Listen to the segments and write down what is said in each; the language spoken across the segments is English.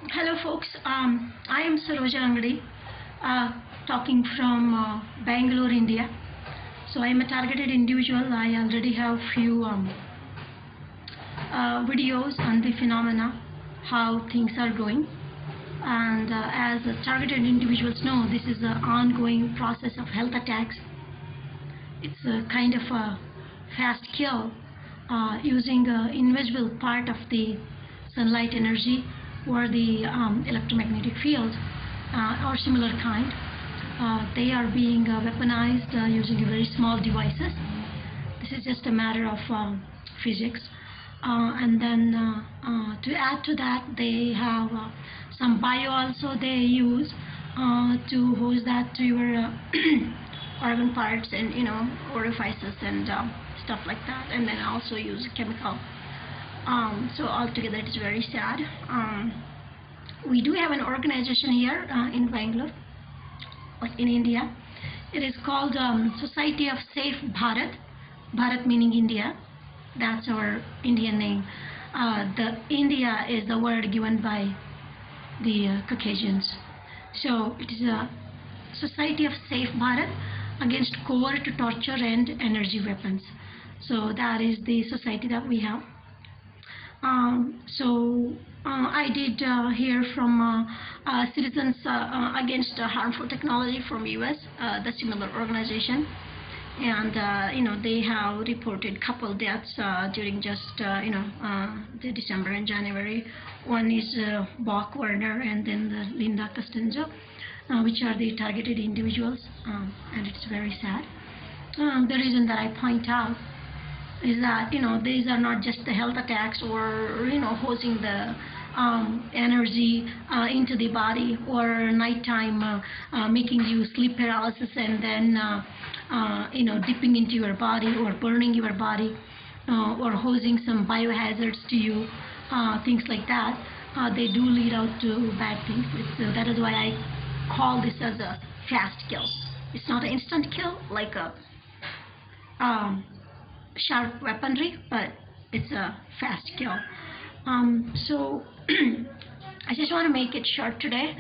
Hello folks, I am Saroja Angadi, talking from Bangalore, India. So I am a targeted individual. I already have few videos on the phenomena, how things are going. And as targeted individuals know, this is an ongoing process of health attacks. It's a kind of a fast kill using an invisible part of the sunlight energy or the electromagnetic field or similar kind. They are being weaponized using very small devices. This is just a matter of physics. And then to add to that, they have some bio also they use to host that to your organ parts and orifices and stuff like that, and then also use chemical. So altogether it is very sad. We do have an organization here in Bangalore, like in India. It is called Society of Safe Bharat. Bharat meaning India. That's our Indian name. The India is the word given by the Caucasians. So it is a Society of Safe Bharat against covert torture and energy weapons. So that is the society that we have. I did hear from Citizens Against Harmful Technology from US, the similar organization, and they have reported couple deaths during just the December and January. One is Bach Werner and then the Linda Costanzo, which are the targeted individuals, and it's very sad. The reason that I point out is that these are not just the health attacks or hosing the energy into the body, or nighttime making you sleep paralysis and then dipping into your body or burning your body, or hosing some biohazards to you, things like that. They do lead out to bad things. That is why I call this as a fast kill. It's not an instant kill like a sharp weaponry, but it's a fast kill. So I just want to make it short today.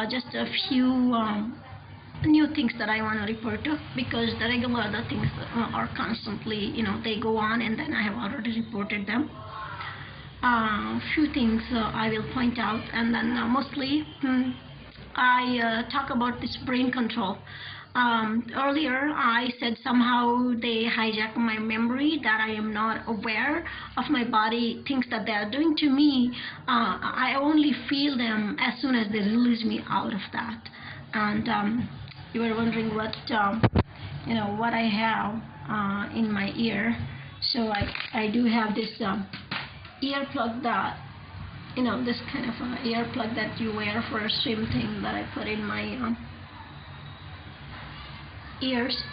Just a few new things that I want to report to, because the regular other things are constantly, they go on, and then I have already reported them. Few things I will point out, and then mostly I talk about this brain control. Earlier I said somehow they hijack my memory, that I am not aware of my body, things that they are doing to me. I only feel them as soon as they release me out of that. And you were wondering what what I have in my ear. So I do have this earplug that this kind of earplug that you wear for a swim thing that I put in my ears,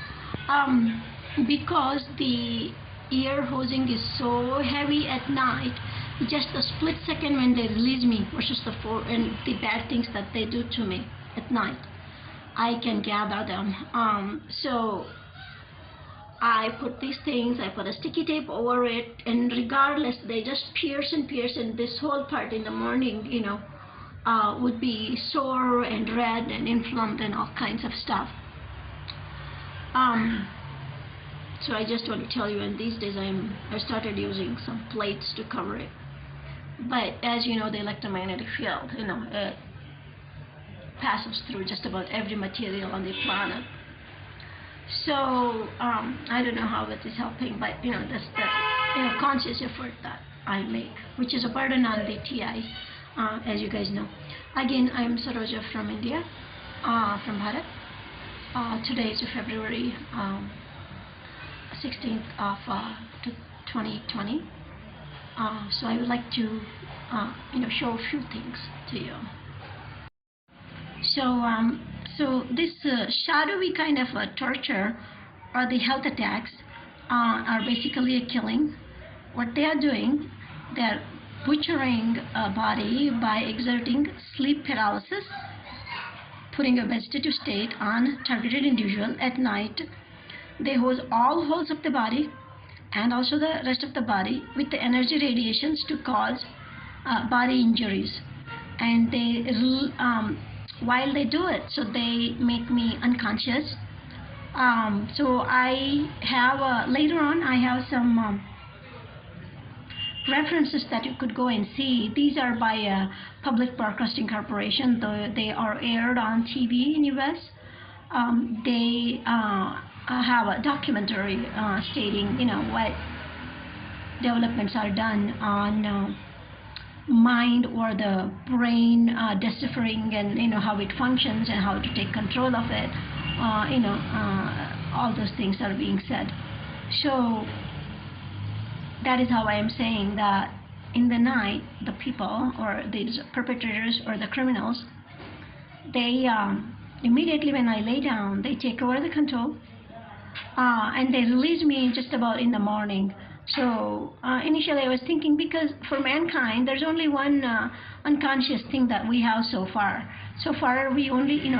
because the ear hosing is so heavy at night. Just a split second when they release me versus the bad things that they do to me at night, I can gather them. So I put these things, I put a sticky tape over it, and regardless, they just pierce and pierce, and this whole part in the morning, would be sore and red and inflamed and all kinds of stuff. So I just want to tell you, and these days I started using some plates to cover it. But as you know, the electromagnetic field, it passes through just about every material on the planet. So I don't know how that is helping, but that's the conscious effort that I make, which is a burden on the TIs, as you guys know. Again, I am Saroja from India, from Bharat. Today is February 16th of 2020. So I would like to show a few things to you. So this shadowy kind of torture, or the health attacks, are basically a killing. What they are doing, they are butchering a body by exerting sleep paralysis, putting a vegetative state on targeted individual at night. They hose all holes of the body and also the rest of the body with the energy radiations to cause body injuries. and while they do it, so they make me unconscious. So I have later on I have some references that you could go and see. These are by Public Broadcasting Corporation. They are aired on TV in US. They have a documentary stating, what developments are done on mind or the brain deciphering, and how it functions and how to take control of it. All those things are being said. So that is how I am saying that in the night, the people or these perpetrators or the criminals, they immediately when I lay down, they take over the control, and they release me just about in the morning. So initially I was thinking, because for mankind there's only one unconscious thing that we have so far. So far we only, to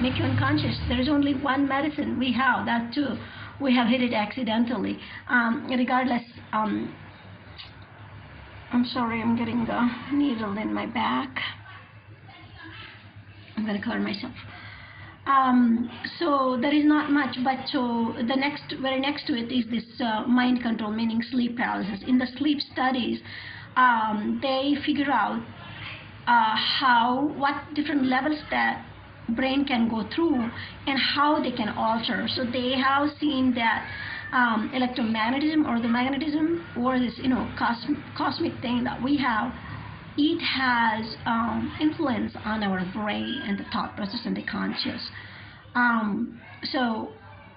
make you unconscious, there's only one medicine we have. That too, we have hit it accidentally. Regardless, I'm sorry, I'm getting the needle in my back. I'm going to cover myself. So there is not much, but so the very next to it is this mind control, meaning sleep paralysis. In the sleep studies, they figure out what different levels that brain can go through and how they can alter. So they have seen that electromagnetism or the magnetism or this cosmic thing that we have, it has influence on our brain and the thought process and the conscious. So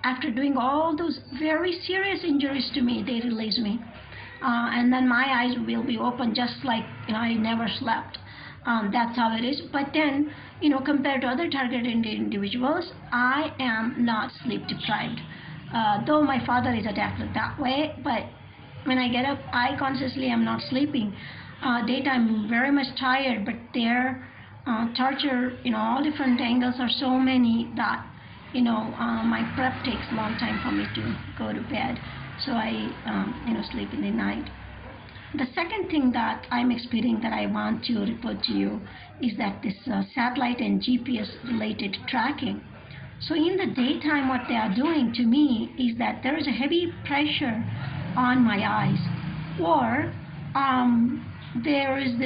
after doing all those very serious injuries to me, they release me, and then my eyes will be open just like I never slept. That's how it is. But then, compared to other targeted individuals, I am not sleep deprived. Though my father is attacked that way, but when I get up, I consciously am not sleeping. Daytime, very much tired, but their torture, all different angles are so many that, my prep takes a long time for me to go to bed. So I, sleep in the night. The second thing that I'm experiencing that I want to report to you is that this satellite and GPS related tracking. So in the daytime, what they are doing to me is that there is a heavy pressure on my eyes, or there is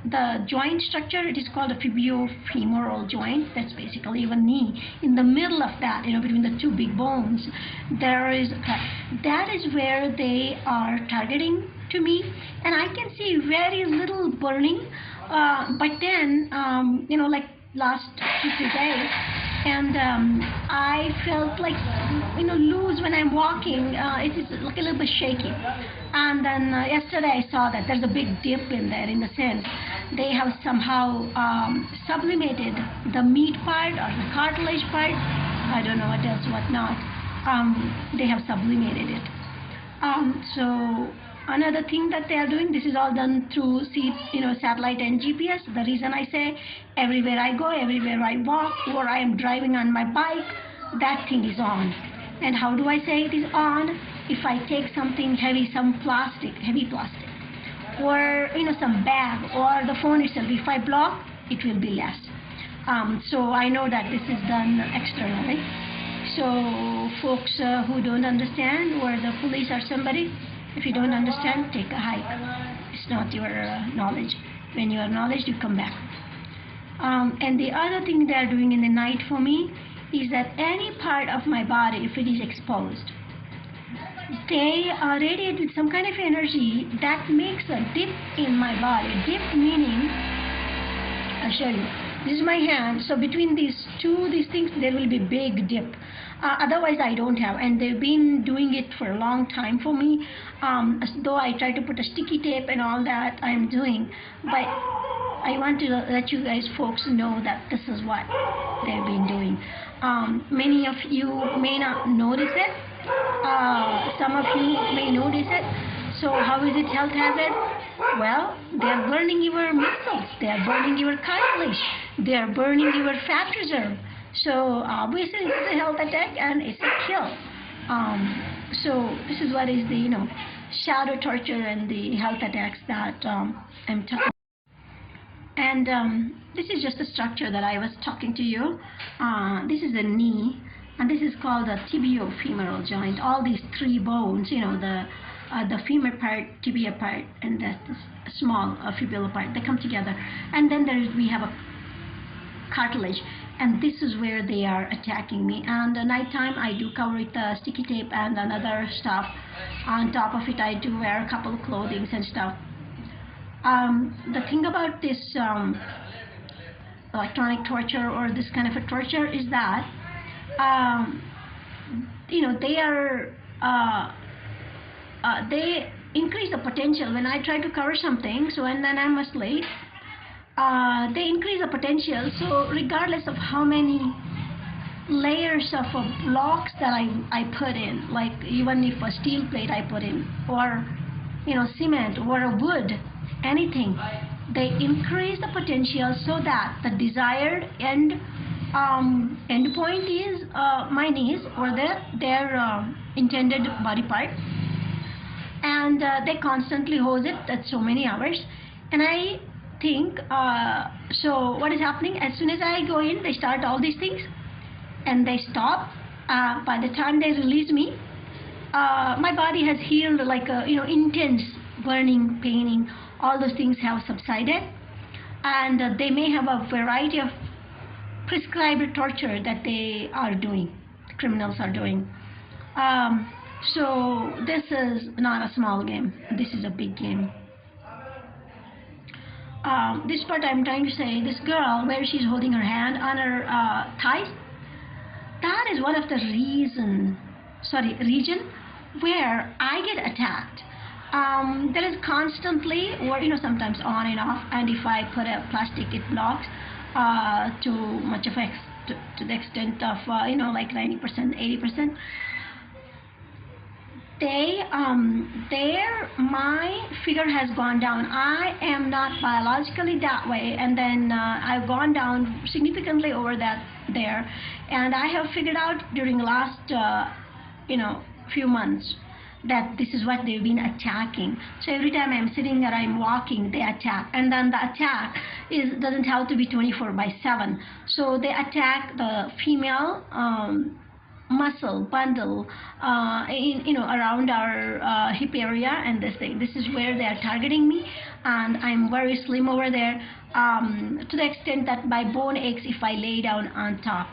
the joint structure. It is called a tibiofemoral joint. That's basically your knee. In the middle of that, between the two big bones, there is that is where they are targeting to me, and I can see very little burning. But then, like last 2-3 days, and I felt like loose when I'm walking. It is like a little bit shaky. And then yesterday I saw that there's a big dip in there, in the sense they have somehow sublimated the meat part or the cartilage part. I don't know what else, what not. They have sublimated it. So another thing that they are doing, this is all done through satellite and GPS. The reason I say, everywhere I go, everywhere I walk, or I am driving on my bike, that thing is on. And how do I say it is on? If I take something heavy, some heavy plastic, or some bag, or the phone itself, if I block, it will be less. So I know that this is done externally. So folks who don't understand, or the police or somebody, if you don't understand, take a hike. It's not your knowledge. When you are knowledge, you come back. And the other thing they are doing in the night for me is that any part of my body, if it is exposed, they radiate with some kind of energy that makes a dip in my body. Dip meaning, I'll show you. This is my hand. So between these things, there will be big dip. Otherwise, I don't have. And they've been doing it for a long time for me. Though I try to put a sticky tape and all that, I'm doing. But I want to let you guys folks know that this is what they've been doing. Many of you may not notice it. Some of you may notice it. So how is it health hazard? Well, they are burning your muscles. They are burning your cartilage. They are burning your fat reserve. So obviously it's a health attack and it's a kill. So this is what is the shadow torture and the health attacks that I'm talking. And this is just the structure that I was talking to you. This is the knee, and this is called the tibiofemoral joint. All these three bones, you know, the femur part, tibia part, and the small fibular part, they come together. And then we have a cartilage, and this is where they are attacking me. And at night time I do cover it with sticky tape and another stuff. On top of it I do wear a couple of clothing and stuff. The thing about this electronic torture or this kind of a torture is that you know, they increase the potential. When I try to cover something, so and then I'm asleep, they increase the potential. So regardless of how many layers of blocks that I put in, like even if a steel plate I put in, or you know, cement or a wood, anything, they increase the potential so that the desired end point is my knees or their intended body part, and they constantly hold it at so many hours. And I think so what is happening, as soon as I go in, they start all these things and they stop. By the time they release me, my body has healed, like you know, intense burning, paining, all those things have subsided, and they may have a variety of prescribed torture that they are doing, criminals are doing. So this is not a small game, this is a big game. This part I'm trying to say, this girl where she's holding her hand on her thighs, that is one of the region where I get attacked. There is constantly, or you know, sometimes on and off, and if I put a plastic, it blocks to much effect, to the extent of you know, like 90%, 80%. My figure has gone down. I am not biologically that way, and then I've gone down significantly over that there, and I have figured out during the last you know, few months that this is what they've been attacking. So every time I'm sitting or I'm walking, they attack, and then the attack doesn't have to be 24/7. So they attack the female muscle bundle you know, around our hip area, and this is where they are targeting me, and I'm very slim over there, to the extent that my bone aches if I lay down on top.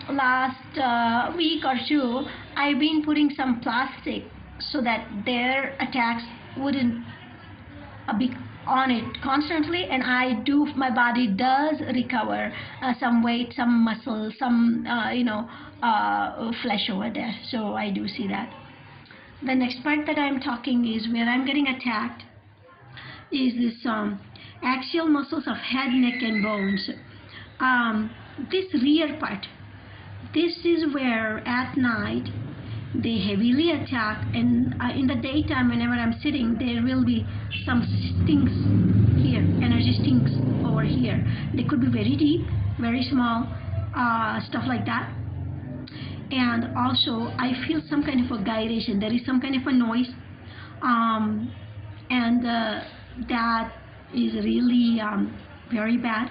Last week or two, I've been putting some plastic so that their attacks wouldn't be on it constantly, and my body does recover some weight, some muscle, some you know, flesh over there. So I do see that. The next part that I'm talking is where I'm getting attacked is this axial muscles of head, neck, and bones. This rear part, this is where at night they heavily attack, and in the daytime, whenever I'm sitting, there will be some stinks here, energy stinks over here. They could be very deep, very small, stuff like that. And also I feel some kind of a gyration, there is some kind of a noise, and that is really very bad.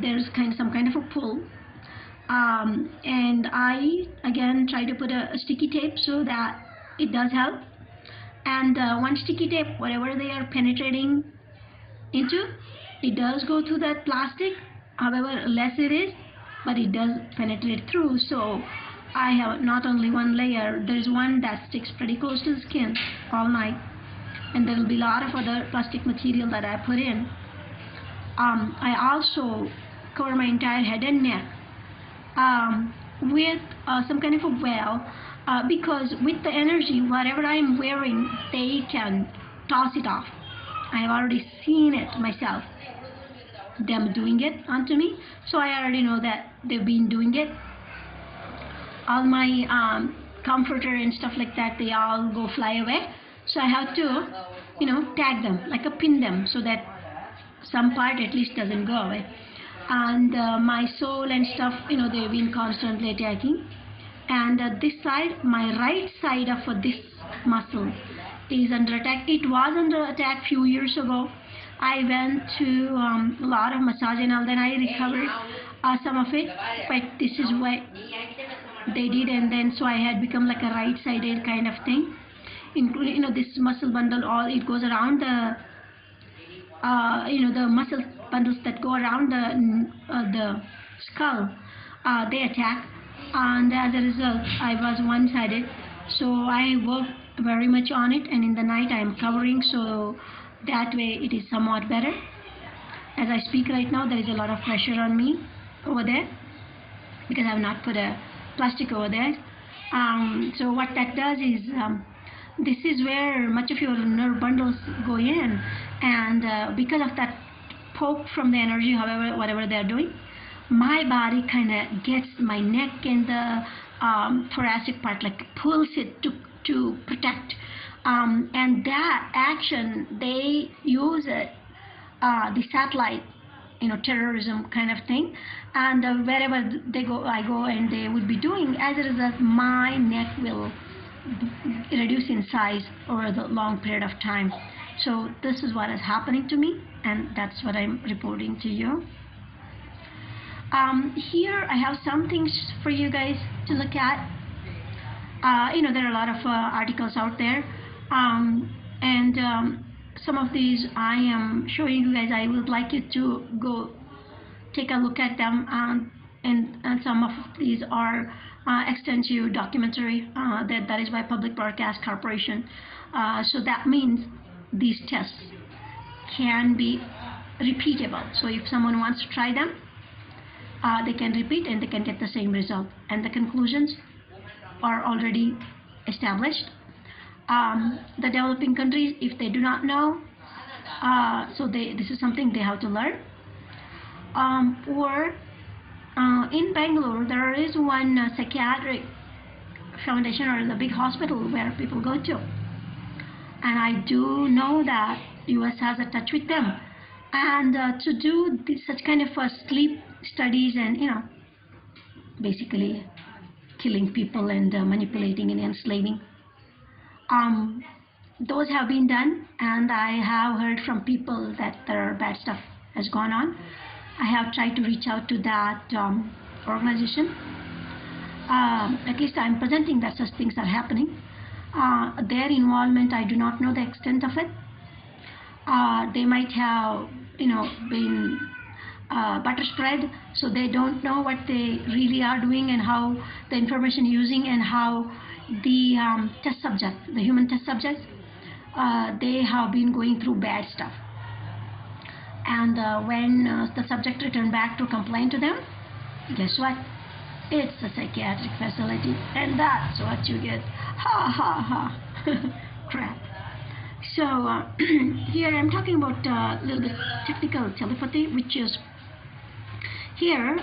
There's some kind of a pull, and I again try to put a sticky tape so that it does help. And one sticky tape, whatever they are penetrating into, it does go through that plastic, however less it is, but it does penetrate through. So I have not only one layer, there is one that sticks pretty close to the skin all night, and there will be a lot of other plastic material that I put in. I also cover my entire head and neck with some kind of a veil, because with the energy, whatever I am wearing, they can toss it off. I have already seen it myself, them doing it onto me, so I already know that they've been doing it. All my comforter and stuff like that, they all go fly away, so I have to, you know, tag them, like a pin them, so that some part at least doesn't go away. And my soul and stuff, you know, they've been constantly attacking. And this side, my right side of this muscle is under attack. It was under attack few years ago. I went to a lot of massage and all. Then I recovered some of it, but this is what they did, and then so I had become like a right-sided kind of thing, including this muscle bundle. All it goes around the the muscle bundles that go around the skull. They attack, and as a result, I was one-sided. So I worked very much on it, and in the night I am covering, so that way it is somewhat better. As I speak right now, there is a lot of pressure on me over there because I have not put a plastic over there. So what that does is this is where much of your nerve bundles go in, and because of that poke from the energy, however, whatever they're doing, my body kind of gets my neck and the thoracic part, like pulls it to protect, and that action, they use it, the satellite terrorism kind of thing, and wherever they go, I go, and they would be doing. As a result, my neck will reduce in size over the long period of time. So this is what is happening to me, and that's what I'm reporting to you. Here I have some things for you guys to look at. There are a lot of articles out there, and some of these I am showing you guys. I would like you to go take a look at them, and some of these are extensive documentary that is by Public Broadcast Corporation. So that means these tests can be repeatable. So if someone wants to try them, they can repeat and they can get the same result, and the conclusions are already established. The developing countries, if they do not know, so this is something they have to learn. Or in Bangalore, there is one psychiatric foundation, or the big hospital where people go to, and I do know that US has a touch with them, and to do such kind of sleep studies, and basically killing people and manipulating and enslaving. Those have been done, and I have heard from people that there are bad stuff has gone on. I have tried to reach out to that organization. At least I'm presenting that such things are happening. Their involvement, I do not know the extent of it. They might have, been butter spread, so they don't know what they really are doing and how the information using, and how the test subject, the human test subjects, they have been going through bad stuff. And when the subject returned back to complain to them, guess what? It's a psychiatric facility, and that's what you get. Ha ha ha. Crap. So here I'm talking about a little bit technical telepathy, which is here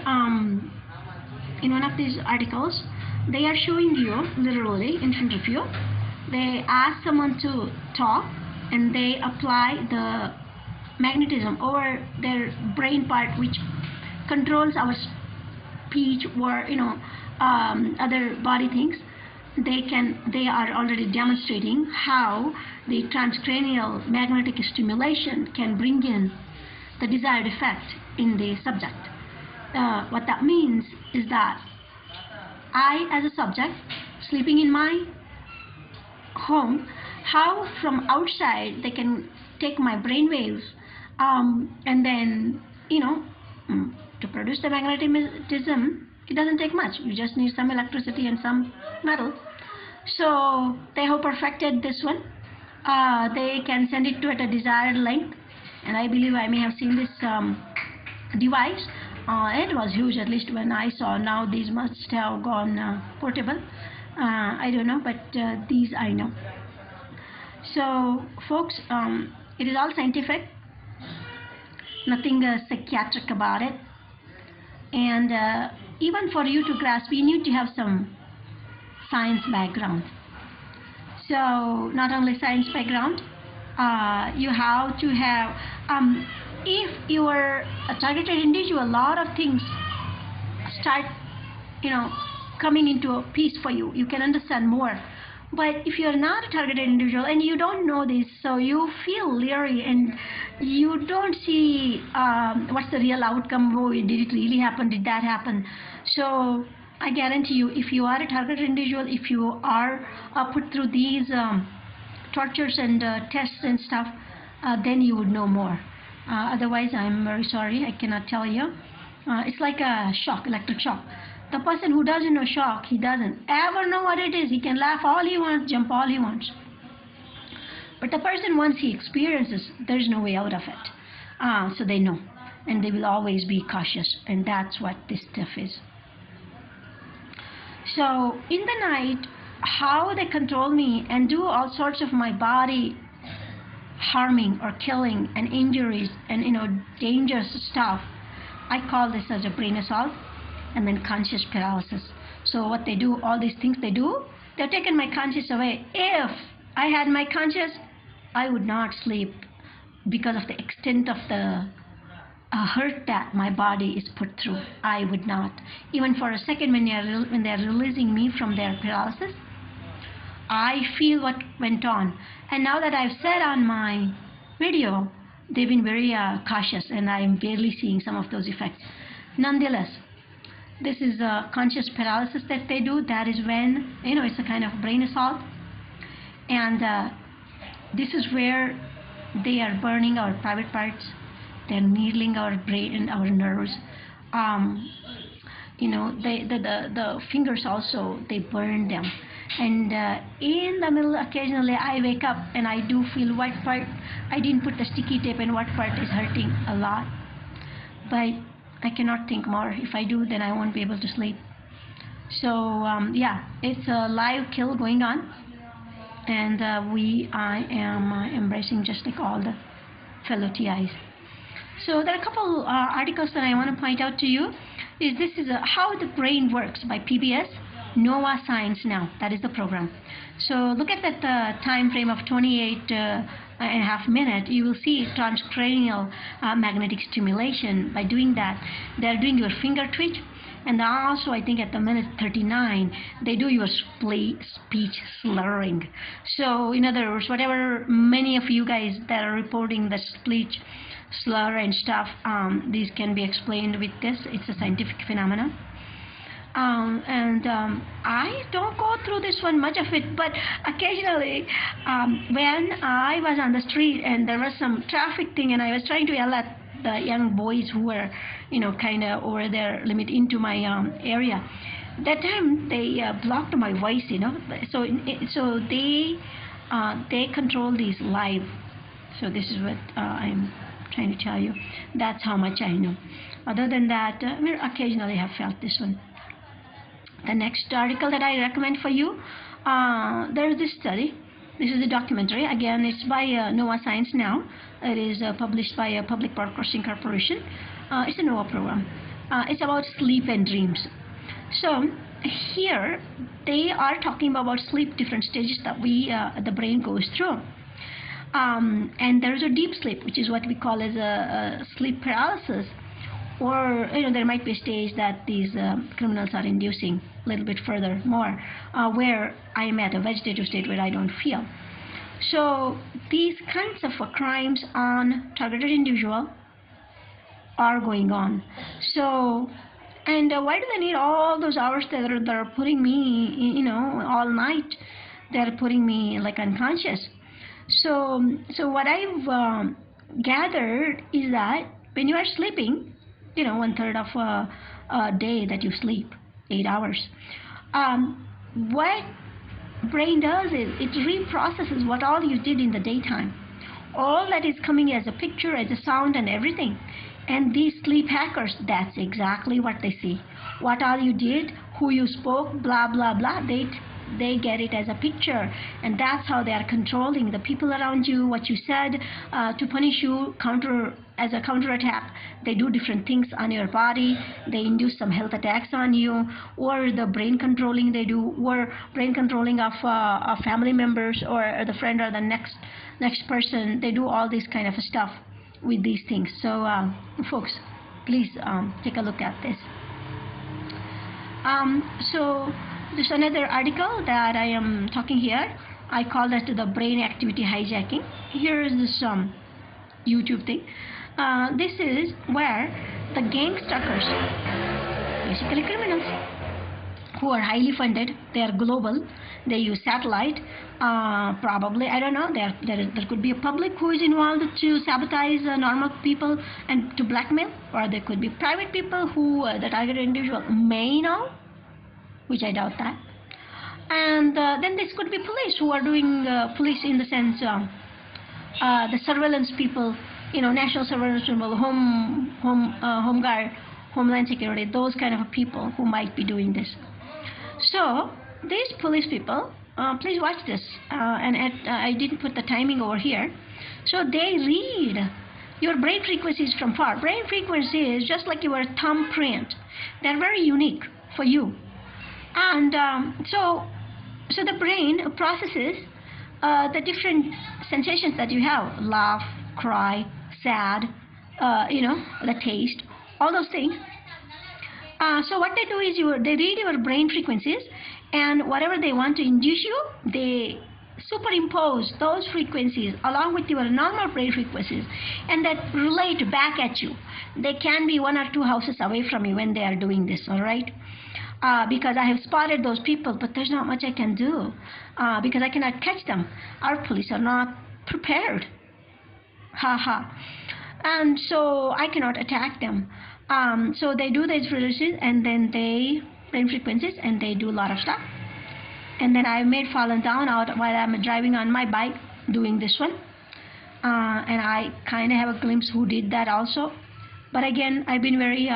in one of these articles, they are showing you literally in front of you. They ask someone to talk, and they apply the magnetism over their brain part, which controls our speech or other body things. They are already demonstrating how the transcranial magnetic stimulation can bring in the desired effect in the subject. What that means is that I, as a subject, sleeping in my home, how from outside they can take my brain waves, and then to produce the magnetism, it doesn't take much. You just need some electricity and some metal. So they have perfected this one. They can send it to at a desired length, and I believe I may have seen this device. It was huge, at least when I saw. Now these must have gone portable. I don't know, but these I know. So folks, it is all scientific, nothing psychiatric about it. And even for you to grasp, you need to have some science background. So not only science background, you have to have, if you are a targeted individual, a lot of things start coming into a piece for you. You can understand more. But if you're not a targeted individual and you don't know this, so you feel leery and you don't see what's the real outcome. Oh, did it really happen? Did that happen? So I guarantee you, if you are a targeted individual, if you are put through these tortures and tests and stuff, then you would know more. Otherwise, I'm very sorry, I cannot tell you. It's like a shock, electric shock. The person who doesn't know shock, he doesn't ever know what it is. He can laugh all he wants, jump all he wants. But the person, once he experiences, there's no way out of it. So they know, and they will always be cautious, and that's what this stuff is. So in the night, how they control me and do all sorts of my body harming or killing and injuries and dangerous stuff, I call this as a brain assault and then conscious paralysis. So what they do, all these things they do, they're taking my conscious away. If I had my conscious, I would not sleep because of the extent of the hurt that my body is put through. I would not. Even for a second, when they're releasing me from their paralysis, I feel what went on. And now that I've said on my video, they've been very cautious, and I'm barely seeing some of those effects. Nonetheless, this is a conscious paralysis that they do. That is when, it's a kind of brain assault. And this is where they are burning our private parts. They're needling our brain and our nerves. The fingers also, they burn them. And in the middle, occasionally I wake up and I do feel what part I didn't put the sticky tape and what part is hurting a lot. But I cannot think more. If I do, then I won't be able to sleep. So yeah, it's a live kill going on, and I am embracing just like all the fellow TIs. So there are a couple articles that I want to point out to you. This is How the Brain Works by PBS, NOVA Science Now. That is the program. So look at that time frame of 28.5 minutes. You will see transcranial magnetic stimulation. By doing that, they're doing your finger twitch. And also, I think at the minute 39, they do your speech slurring. So in other words, whatever many of you guys that are reporting the speech slur and stuff, these can be explained with this. It's a scientific phenomenon. I don't go through this one, much of it, but occasionally when I was on the street and there was some traffic thing and I was trying to yell at the young boys who were, kind of over their limit into my area, that time they blocked my voice, so they control these live. So this is what I'm trying to tell you. That's how much I know. Other than that, occasionally I have felt this one. The next article that I recommend for you, there is this study. This is a documentary. Again, it's by NOVA Science Now. It is published by a Public Broadcasting Corporation. It's a NOVA program. It's about sleep and dreams. So here they are talking about sleep, different stages that the brain goes through. And there is a deep sleep, which is what we call as a sleep paralysis. Or there might be a stage that these criminals are inducing a little bit further more, where I am at a vegetative state where I don't feel. So these kinds of crimes on targeted individual are going on. So, and why do they need all those hours that are putting me, all night? They're putting me like unconscious. So what I've gathered is that when you are sleeping, 1/3 of a day that you sleep, 8 hours, what brain does is it reprocesses what all you did in the daytime. All that is coming as a picture, as a sound and everything. And these sleep hackers, that's exactly what they see. What all you did, who you spoke, blah, blah, blah, they get it as a picture, and that's how they are controlling the people around you, what you said, to punish you, as a counterattack. They do different things on your body. They induce some health attacks on you, or the brain controlling they do, or brain controlling of family members or the friend or the next person. They do all this kind of stuff with these things. So folks, please take a look at this. So This another article that I am talking here. I call that the brain activity hijacking. Here is this YouTube thing. This is where the gangsters, basically criminals, who are highly funded, they are global, they use satellite, probably, I don't know, there could be a public who is involved to sabotage normal people and to blackmail, or there could be private people who the targeted individual may know, which I doubt that. And then this could be police who are doing police in the sense the surveillance people, national surveillance people, home guard, homeland security, those kind of people who might be doing this. So these police people, please watch this, and I didn't put the timing over here. So they read your brain frequencies from far. Brain frequency is just like your thumbprint. They're very unique for you. And so the brain processes the different sensations that you have: laugh, cry, sad, the taste, all those things. So what they do is they read your brain frequencies, and whatever they want to induce you, they superimpose those frequencies along with your normal brain frequencies, and that relate back at you. They can be 1 or 2 houses away from you when they are doing this, all right? Because I have spotted those people, but there's not much I can do because I cannot catch them. Our police are not prepared. And so I cannot attack them. So they do these frequencies, and then they brain frequencies, and they do a lot of stuff. And then I made fallen down out while I'm driving on my bike doing this one. And I kind of have a glimpse who did that also. But again, I've been very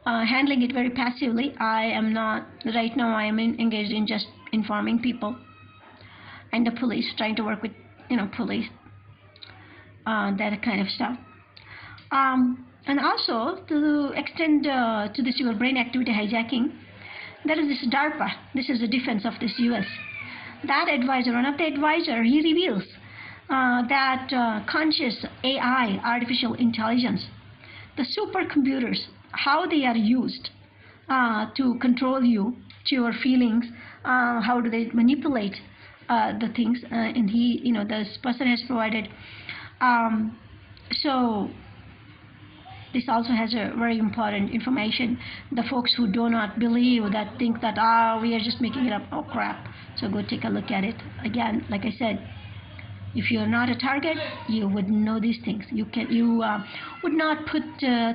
handling it very passively. I am not, right now I am engaged in just informing people and the police, trying to work with, police, that kind of stuff. And also, to extend to this your brain activity hijacking, there is this DARPA. This is the defense of this US. That advisor, one of the advisor, he reveals that conscious AI, artificial intelligence, the supercomputers, how they are used to control you, to your feelings, how do they manipulate the things, and he, this person has provided. So this also has a very important information. The folks who do not believe, that think that we are just making it up, oh crap. So go take a look at it. Again, like I said, if you are not a target, you would know these things. You would not put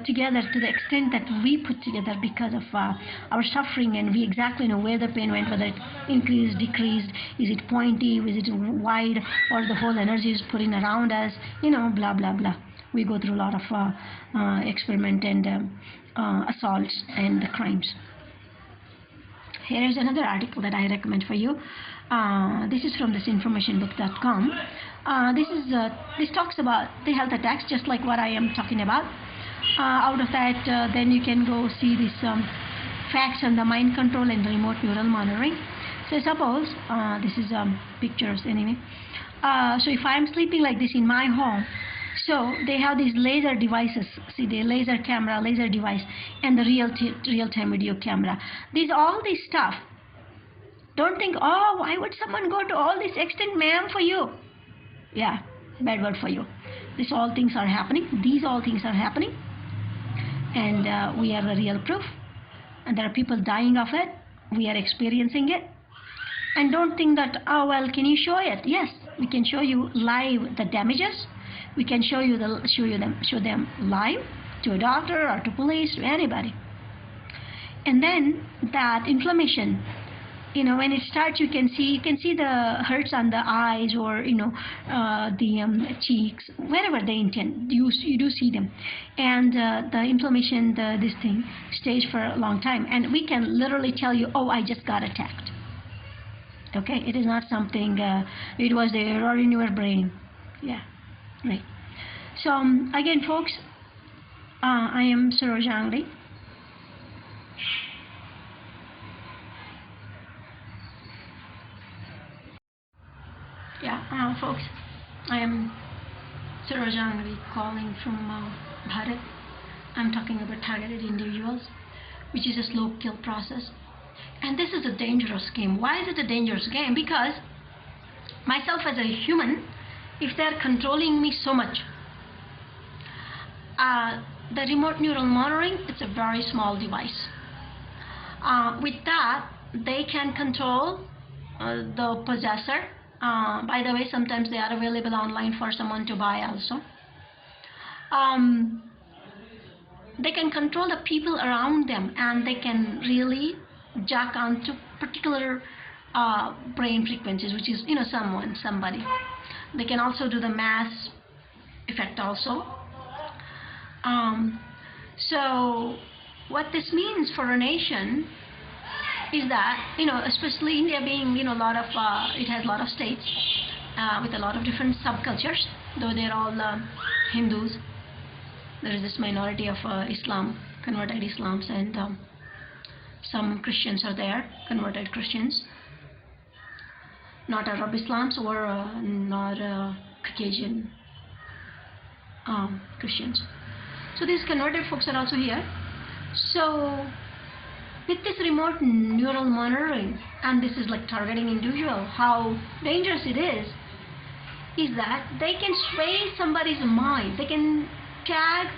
together to the extent that we put together because of our suffering, and we exactly know where the pain went, whether it increased, decreased, is it pointy, is it wide, or the whole energy is putting around us, blah, blah, blah. We go through a lot of experiment and assaults and crimes. Here is another article that I recommend for you. This is from thisinformationbook.com. This talks about the health attacks, just like what I am talking about. Out of that, then you can go see these facts on the mind control and remote neural monitoring. So suppose this is pictures anyway. So if I am sleeping like this in my home, so they have these laser devices. See, the laser camera, laser device, and the real-time video camera. All this stuff. Don't think, oh, why would someone go to all this extent, ma'am, for you? Yeah, bad word for you. These all things are happening. These all things are happening. And we are the real proof. And there are people dying of it. We are experiencing it. And don't think that, oh, well, can you show it? Yes, we can show you live the damages. We can show them live to a doctor or to police, to anybody. And then that inflammation, when it starts, you can see the hurts on the eyes, or the cheeks, wherever they intend. You do see them, and the inflammation, this thing stays for a long time, and we can literally tell you, oh, I just got attacked. Okay, it is not something. It was the error in your brain. Yeah, right. So again, folks, I am Sarojangli. Yeah, folks, I am Sarojangli calling from Bharat. I'm talking about targeted individuals, which is a slow kill process. And this is a dangerous game. Why is it a dangerous game? Because myself as a human, if they're controlling me so much, the remote neural monitoring, it's a very small device. With that, they can control the possessor. By the way, sometimes they are available online for someone to buy also. They can control the people around them, and they can really jack onto particular brain frequencies, which is, somebody. They can also do the mass effect also. So what this means for a nation is that, especially India being, a lot of, it has a lot of states with a lot of different subcultures, though they're all Hindus. There is this minority of Islam, converted Islams, and some Christians are there, converted Christians. Not Arab Islams or not Caucasian Christians. So these converted folks are also here. So with this remote neural monitoring, and this is like targeting individual, how dangerous it is that they can sway somebody's mind. They can tag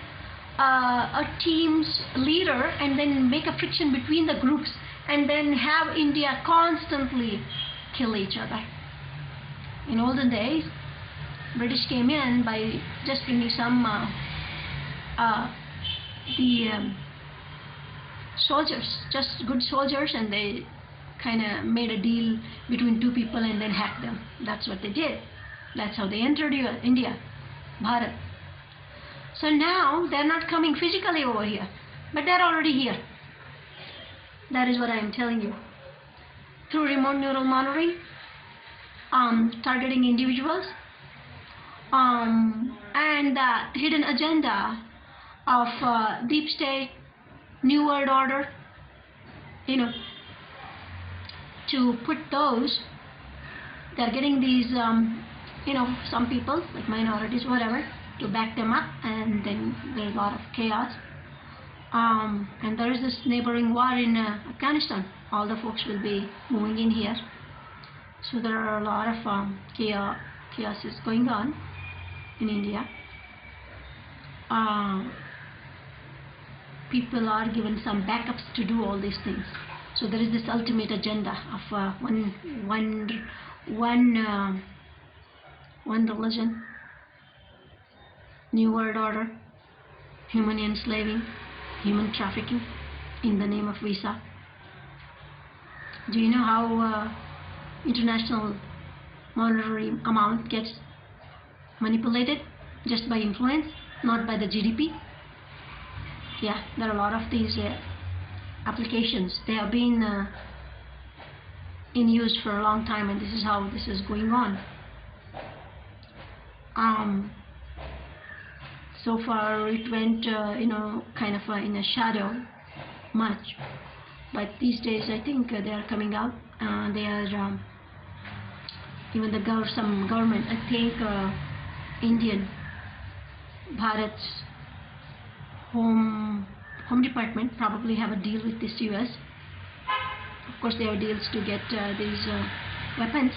a team's leader and then make a friction between the groups, and then have India constantly kill each other. In olden days, British came in by just bringing some soldiers, just good soldiers, and they kind of made a deal between two people and then hacked them. That's what they did. That's how they entered India, Bharat. So now they're not coming physically over here, but they're already here. That is what I am telling you. Through remote neural monitoring, targeting individuals, and the hidden agenda of deep state, New World Order, to put those, they're getting these, some people, like minorities, whatever, to back them up, and then there's a lot of chaos. And there is this neighboring war in Afghanistan. All the folks will be moving in here. So there are a lot of chaos is going on in India. People are given some backups to do all these things. So there is this ultimate agenda of one religion, New World Order, human enslaving, human trafficking in the name of visa. Do you know how international monetary amount gets manipulated? Just by influence, not by the GDP. Yeah, there are a lot of these applications. They have been in use for a long time, and this is how this is going on. So far it went, kind of in a shadow much, but these days I think they are coming out. They are even some government, I think Indian, Bharat's Home Department probably have a deal with this US. Of course they have deals to get these weapons,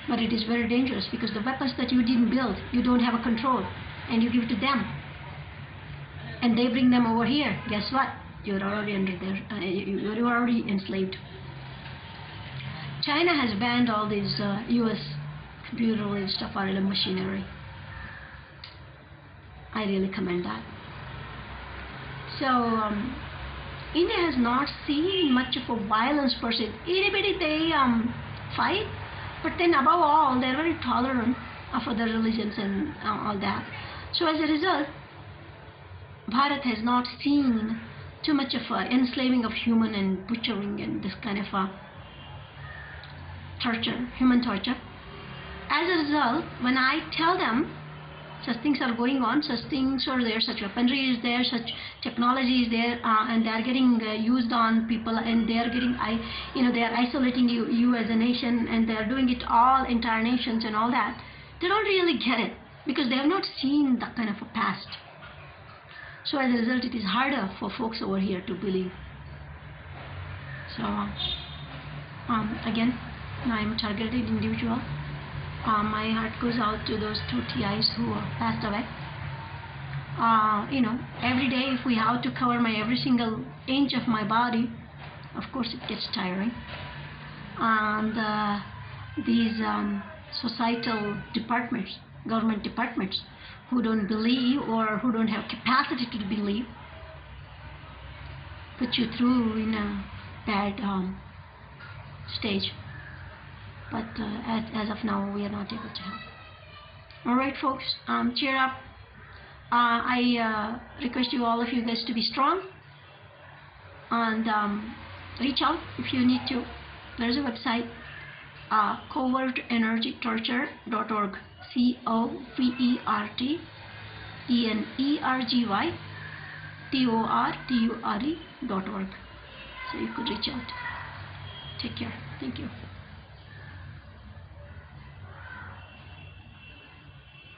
but it is very dangerous, because the weapons that you didn't build, you don't have a control, and you give it to them, and they bring them over here. Guess what? You're already under there. You're already enslaved. China has banned all these US computer-related stuff, RLM machinery. I really commend that. So India has not seen much of a violence per se. Itty-bitty they fight, but then above all they're very tolerant of other religions and all that. So as a result, Bharat has not seen too much of enslaving of human and butchering and this kind of torture, human torture. As a result, when I tell them such things are going on, such things are there, such weaponry is there, such technology is there, and they are getting used on people, and they are getting, they are isolating you as a nation, and they are doing it all, entire nations and all that. They don't really get it, because they have not seen that kind of a past. So as a result, it is harder for folks over here to believe. So again, I'm a targeted individual. My heart goes out to those two TIs who passed away. Every day if we have to cover my every single inch of my body, of course it gets tiring. And these societal departments, government departments, who don't believe or who don't have capacity to believe, put you through in a bad stage. But as of now, we are not able to help. All right, folks, cheer up. I request all of you guys to be strong and reach out if you need to. There's a website, covertenergytorture.org, covertenergytorture.org. So you could reach out. Take care. Thank you.